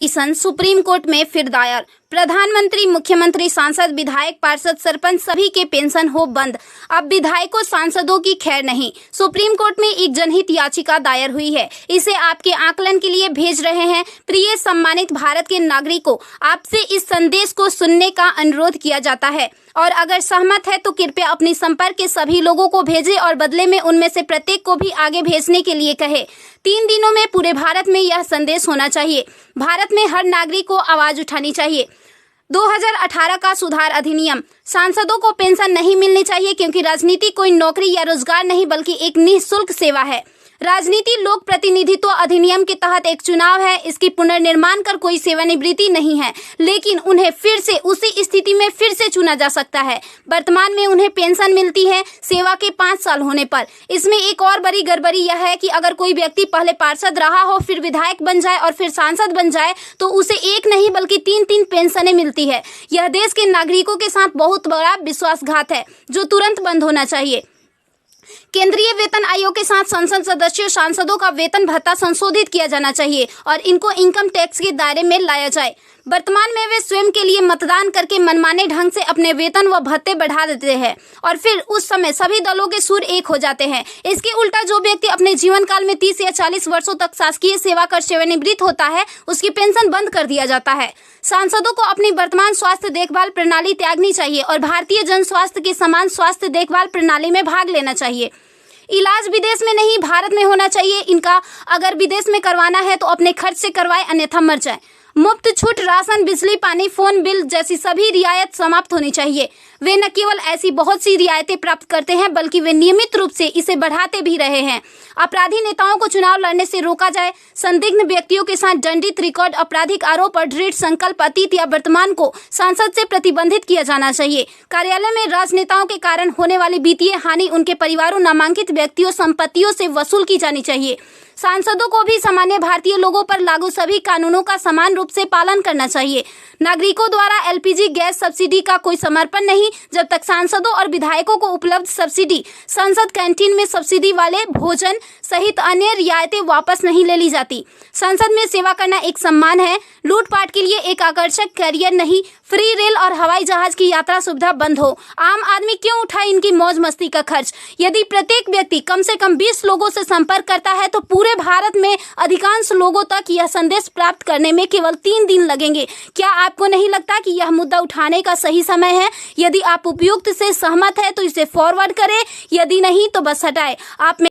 Petition supreme court में फिर दायर। प्रधानमंत्री, मुख्यमंत्री, सांसद, विधायक, पार्षद, सरपंच सभी के पेंशन हो बंद। अब विधायकों, सांसदों की खैर नहीं। सुप्रीम कोर्ट में एक जनहित याचिका दायर हुई है। इसे आपके आकलन के लिए भेज रहे हैं। प्रिय सम्मानित भारत के नागरिकों, आपसे इस संदेश को सुनने का अनुरोध किया जाता है और अगर सहमत है तो कृपया अपनी संपर्क के सभी लोगों को भेजें और बदले में उनमें से प्रत्येक को भी आगे भेजने के लिए कहे। 3 दिनों में पूरे भारत में यह संदेश होना चाहिए। भारत में हर नागरिक को आवाज उठानी चाहिए। 2018 का सुधार अधिनियम। सांसदों को पेंशन नहीं मिलनी चाहिए क्योंकि राजनीति कोई नौकरी या रोजगार नहीं बल्कि एक निःशुल्क सेवा है। राजनीति लोक प्रतिनिधित्व अधिनियम के तहत एक चुनाव है। इसकी पुनर्निर्माण कर कोई सेवानिवृत्ति नहीं है, लेकिन उन्हें फिर से उसी स्थिति में फिर से चुना जा सकता है। वर्तमान में उन्हें पेंशन मिलती है सेवा के 5 साल होने पर। इसमें एक और बड़ी गड़बड़ी यह है कि अगर कोई व्यक्ति पहले पार्षद रहा हो, फिर विधायक बन जाए और फिर सांसद बन जाए तो उसे एक नहीं बल्कि 3-3 पेंशनें मिलती है। यह देश के नागरिकों के साथ बहुत बड़ा विश्वासघात है जो तुरंत बंद होना चाहिए। केंद्रीय वेतन आयोग के साथ संसद सदस्यों, सांसदों का वेतन भत्ता संशोधित किया जाना चाहिए और इनको इनकम टैक्स के दायरे में लाया जाए। वर्तमान में वे स्वयं के लिए मतदान करके मनमाने ढंग से अपने वेतन व भत्ते बढ़ा देते हैं और फिर उस समय सभी दलों के सुर एक हो जाते हैं। इसके उल्टा जो व्यक्ति अपने जीवन काल में 30 या 40 वर्षों तक शासकीय सेवा कर सेवानिवृत्त होता है, उसकी पेंशन बंद कर दिया जाता है। सांसदों को अपनी वर्तमान स्वास्थ्य देखभाल प्रणाली त्यागनी चाहिए और भारतीय जन स्वास्थ्य के समान स्वास्थ्य देखभाल प्रणाली में भाग लेना चाहिए। इलाज विदेश में नहीं, भारत में होना चाहिए। इनका अगर विदेश में करवाना है तो अपने खर्च से करवाए, अन्यथा मर जाए। मुफ्त छूट राशन, बिजली, पानी, फोन बिल जैसी सभी रियायत समाप्त होनी चाहिए। वे न केवल ऐसी बहुत सी रियायतें प्राप्त करते हैं बल्कि वे नियमित रूप से इसे बढ़ाते भी रहे हैं। अपराधी नेताओं को चुनाव लड़ने से रोका जाए। संदिग्ध व्यक्तियों के साथ दंडित रिकॉर्ड, आपराधिक आरोप और दृढ़ संकल्प अतीत या वर्तमान को सांसद से प्रतिबंधित किया जाना चाहिए। कार्यालय में राजनेताओं के कारण होने वाली वित्तीय हानि उनके परिवारों, नामांकित व्यक्तियों, संपत्तियों से वसूल की जानी चाहिए। सांसदों को भी सामान्य भारतीय लोगों पर लागू सभी कानूनों का समान रूप से पालन करना चाहिए। नागरिकों द्वारा एलपीजी गैस सब्सिडी का कोई समर्पण नहीं जब तक सांसदों और विधायकों को उपलब्ध सब्सिडी, संसद कैंटीन में सब्सिडी वाले भोजन सहित अन्य रियायतें वापस नहीं ले ली जाती। संसद में सेवा करना एक सम्मान है, लूटपाट के लिए एक आकर्षक करियर नहीं। फ्री रेल और हवाई जहाज की यात्रा सुविधा बंद हो। आम आदमी क्यों उठाए इनकी मौज मस्ती का खर्च? यदि प्रत्येक व्यक्ति कम से कम 20 लोगों से संपर्क करता है तो पूरे भारत में अधिकांश लोगों तक यह संदेश प्राप्त करने में केवल 3 दिन लगेंगे। क्या आपको नहीं लगता कि यह मुद्दा उठाने का सही समय है? यदि आप उपयुक्त से सहमत है तो इसे फॉरवर्ड करें, यदि नहीं तो बस हटाएं। आप